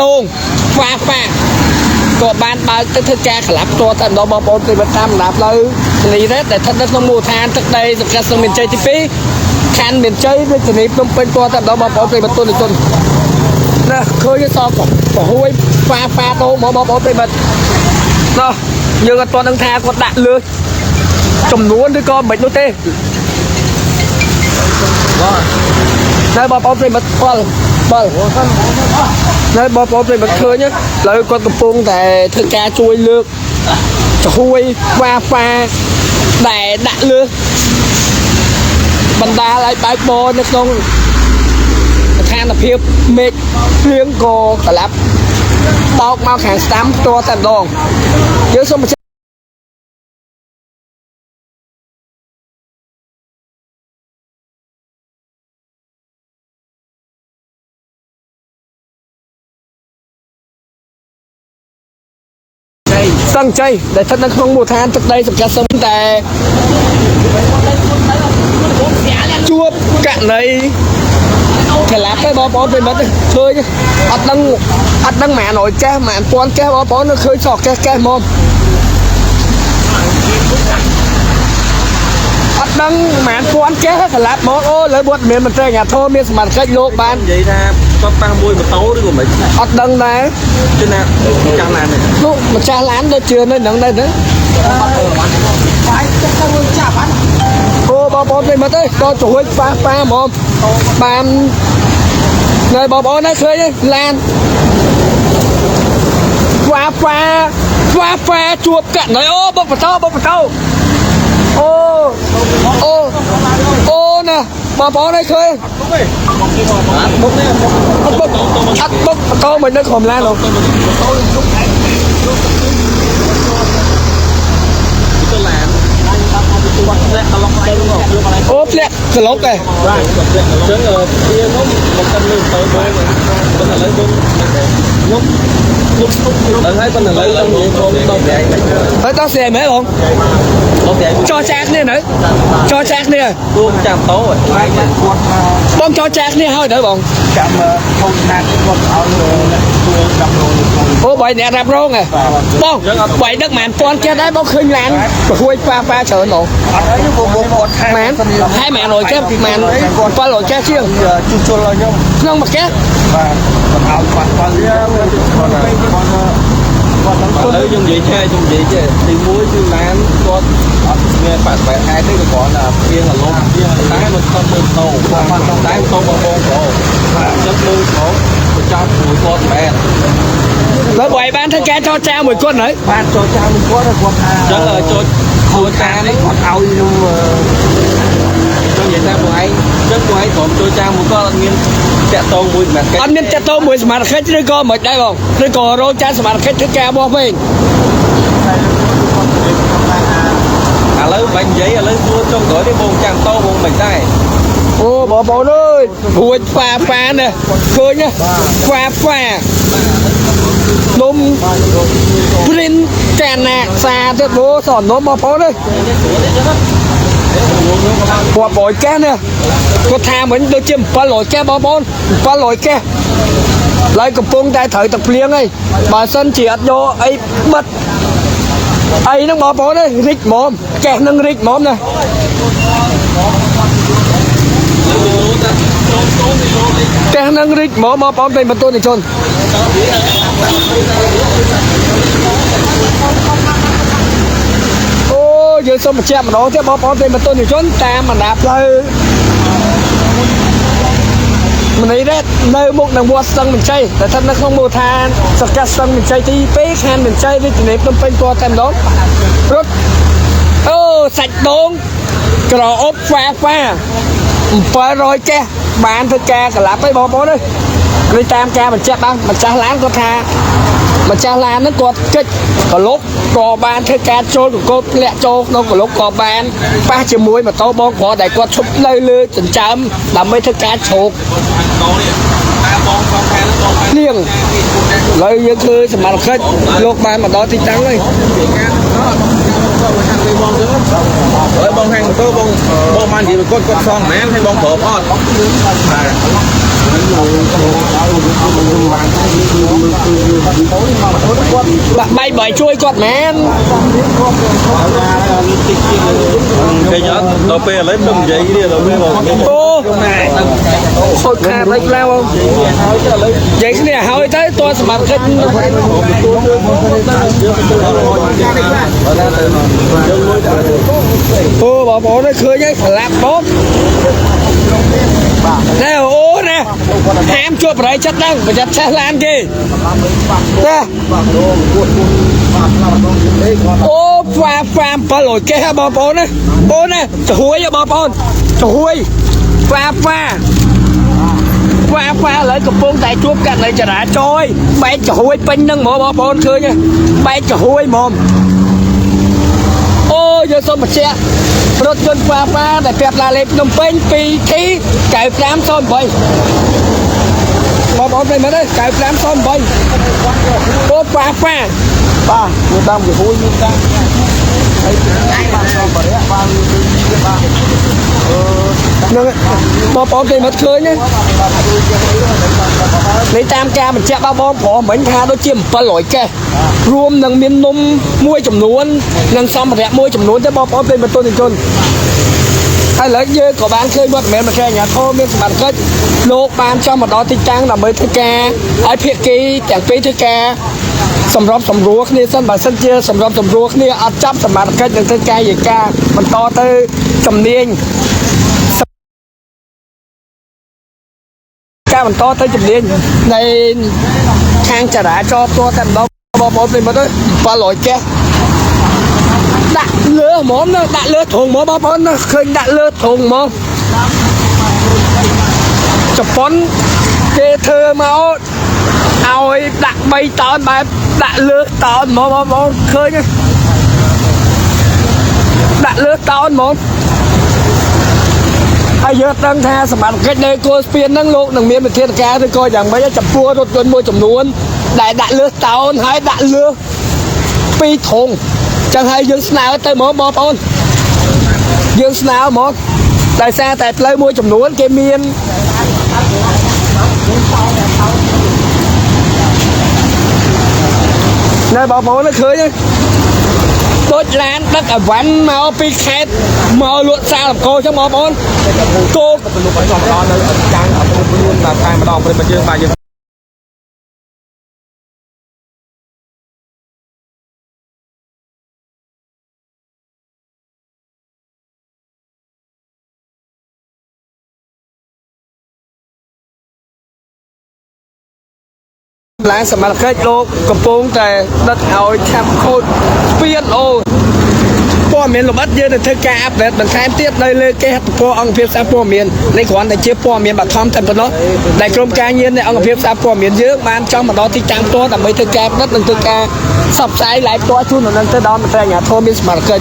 ដូងហ្វាក៏បានបើកទៅធ្វើការក្លាប់តតែដល់បងប្អូនទីបតាមដាផ្លូវនេះរ៉េតដែលស្ថិតនៅក្នុងមូលដ្ឋានទឹកដីសង្កាត់សឹងមានជ័យទី2ខណ្ឌមានជ័យរាជធានីភ្នំពេញតតែដល់បងប្អូនទីបទុនជនណាឃើញសពប្រហួយហ្វាដូងបងប្អូនទីបណោះយើងអត់ទាន់នឹងថាគាត់ដាក់លើចំនួនឬក៏មិននោះទេនៅបងប្អូនប្រិមត្តបើនៅបងប្អូនប្រិមត្តឃើញឥឡូវគាត់កំពុងតែធ្វើការជួយលើកចំហួយហ្វាដែលដាក់លើបណ្ដាលឲ្យបើកបរនៅក្នុងស្ថានភាពមេឃភ្លៀងក៏ក្លាប់បោកមកខាងស្ដាំផ្ទាល់តែម្ដងយើងសូមសង្ជ័យដែលស្ថិតនៅក្នុងមូលដ្ឋានទឹកដីសង្កាត់សឹងតែជួបករណីក្លាប់ទៅបងប្អូនប្រិមត្តឃើញអត់ដឹងម៉ានអុយចេះម៉ានពាន់ចេះបងប្អូនឃើញសក់ចេះមកអត់ដឹងម៉ានពាន់ចេះក្លាប់មកអូលើវត្តមានមន្ត្រីអាជ្ញាធរមានសមត្ថកិច្ចលោកបាននិយាយថាគាត់ប៉ះមួយម៉ូតូឬក៏មិនអត់ដឹងដែរគឺណាម្ចាស់ឡានលោកម្ចាស់ឡានដូចជឿនៅនឹងដែរទៅអូបងប្អូនប្រិមត្តអើយក៏ជួយប៉ះហ្មងបាននៅបងប្អូនឃើញឡានហ្វាជួបកាក់ណៃអូបុកបតោអូណាបងប្អូនឃើញបុកនេះអត់បុកបតោមិននៅក្រុមឡានហ៎អូធ្លាក់ក្លុកឯងបាទធ្លាក់ក្លុកចឹងវានោះមកកាន់លើទៅបងប៉ុន្តែឥឡូវខ្ញុំដល់ហើយប៉ុន្តែឥឡូវខ្ញុំដល់ស្រែហើយដល់ស្រែមែនបងចោះចាស់គ្នានៅចោះចាស់គ្នាទូចាំតោបងចោះចាស់គ្នាហើយទៅបងចាំធំណាស់គាត់ឲ្យជួយ10រងអូបើអ្នករាប់រងហ៎បងបើដឹកមិនពាន់ចេះដែរបងឃើញឡានប្រហួយប៉ាច្រើនហ្មងអត់អីបងគាត់ខែមែនហើយមែនរយចេះមែន700ចេះជាងជួសជុលឲ្យខ្ញុំក្នុងមួយចេះបាទឲ្យគាត់បើគាត់លើយើងនិយាយចេះទីមួយគឺឡានគាត់អត់មានបាក់បែកហែទេក៏គ្រាន់តែព្រៀងអារម្មណ៍តែមិនខំមើលតោគាត់តែតោបងប្អូនចឹងមើលផងទៅចាប់មួយគាត់មែនបើបើបានធ្វើការចោទចោលមួយគាត់ហើយបានចោទចោលមួយគាត់គាត់ថាចឹងចូលជួយតាមនេះគាត់ឲ្យខ្ញុំនិយាយថាពួកឯងចឹងពួកឯងក្រុមជួយចាំមួយគាត់អត់មានតាក់តងមួយសមាជិកអត់មានតាក់តងមួយសមាជិកឬក៏មិនដែរបងឬក៏រោងចាសមាជិកធ្វើការបោះវិញឥឡូវបាញ់និយាយឥឡូវទួចុងក្រោយនេះបងចាំតោបងមិនដែរអូបងប្អូនអើយរួចហ្វានេះឃើញណាហ្វានំព្រិនកាណាសាទៅបោសនំបងប្អូនអើយគាត់បោកែនេះគាត់ថាមិញដូចជា700កែបងប្អូន700កែឡើយកំពុងតែត្រូវតែភ្លៀងអីបើសិនជាអត់យកអីបិទអីហ្នឹងបងប្អូនអើយរិចហ្មងកែនឹងរិចហ្មងណាកែនឹងរិចហ្មងបងប្អូនเป็นបន្ទូនជនយើងសូមបញ្ជាក់ម្ដងទៀតបងប្អូនប្រិយមិត្តជនតាមបណ្ដាផ្លូវមនីរ៉េតនៅមុខនឹងវត្តស្ទឹងមានជ័យដែលស្ថិតនៅក្នុងមូលដ្ឋានសង្កាត់ស្ទឹងមានជ័យទី2ខណ្ឌមានជ័យរាជធានីភ្នំពេញតតែម្ដងរត់អូសាច់ដូងក្រអប់ហ្វា700ចេះបានធ្វើការក្លាប់ឯងបងប្អូនអើយគឺតាមការបញ្ជាក់បានម្ចាស់ឡានគាត់ថាម្ចាស់ឡានហ្នឹងគាត់កិច្ចក្លុកក៏បានធ្វើការចូលកកោតធ្លាក់ចូលក្នុងក្លុកក៏បានប៉ះជាមួយម៉ូតូបងប្រុសដែលគាត់ឈប់នៅលើចិញ្ចើមដើម្បីធ្វើការជ្រោកលៀងឥឡូវយើងធ្វើសមាជិកលោកបានមកដល់ទីតាំងហើយបងហាងម៉ូតូបងបាននិយាយគាត់សងមែនឲ្យបងប្រុសអត់ bay bởi chui quạt mẹ cái nhớ tao pe lấy đồng giấy đi tao pe vào ô này thôi khá lấy lao không vậy cái này hỏi tới tôi sẽ mặc cái ô bỏ nó khơi nhé làm tốt nè ô nè ham chụp rồi chất đăng và chất xe lan kì nè ô pha pha lội cái bò bò nè ô nè cho hôi bò bò cho hôi pha lấy cặp bông tại chuột cạnh lại cho đã trôi bay cho hôi pin nâng bò bò khơi nha bay cho hôi mồm ô giờ xong mà xeรถยนต์ฟ้าแต่เปรียบลาเล็บนมเป็นปีที่ไก่แปลมซ้อมไปบอกไปมาได้ไก่แปลมซ้อมไปโอ้ฟ้าไม่ต้องอยู่หูยิ่งกันนั่นบอกไปมาเคยเนี่ยในตามการมันจะบ้าบอผอเหมือนทาโดยเชี่ยมปลอยแกรวมหนังเมียนนมมวยจำนวนหนังซ้อมแผลมวยจำนวนจะบอกเป็นมาต้นจนhay là như có bạn khơi bớt mẹ mà khe nhà thô miếng bạn kết lô ban cho một đó tinh trắng là mới thứ ca ai phiệt ký chẳng phí thứ ca sầm ruốc ni sân bà sân chia sầm ruốc ni ăn chấp sầm bạn kết những thứ ca gì ca mình to tới cầm niên ca mình to tới cầm niên này khang trà đã cho to thành đó bỏ lên mà tới ba lội kia đặt lửa món nó đặt lửa thùng món bắp nó khơi đặt lửa thùng món chụp phấn kê thơ máu ao đặt bay tón bài đặt lửa tón món khơi nhá đặt lửa tón món ai giờ đang thaสมัครcách đây cô phiên năng lượng đằng miền thiên ca tôi coi rằng mấy chập pua rồi tuần môi chầm luôn đại đặt lửa tón hay đặt lửa pi thùng chẳng hay dương nào tới mỏ bò bòn dương nào mỏ tại sao tại lấy mua chùm nuốn cây miên nơi bò bò nó khơi nhá tốt lán đất ở ván màu pi khét màu luộn xa làm cô cho bò bòn cô láสมัครเคยโลกกระโปรงแต่ดัดเอาแชมป์โคตรเปลี่ยนโอ้ป้อเมียนหลบอัดเยอะในเธอกาอัปเดตมันแทนเทียบเลยเลยแกป้ออังเพียบซาป้อเมียนในขวัญแต่เชื่อป้อเมียนบัดทอมแต่ปนเนาะในกรมการเงินในอังเพียบซาป้อเมียนเยอะมันจ้องมาดอที่จำตัวแต่ไม่เธอกาดัดหนึ่งเธอกาสับสายหลายตัวชุนหนึ่งเธอดอนมาแต่หยาโทมิสมาร์เก็ต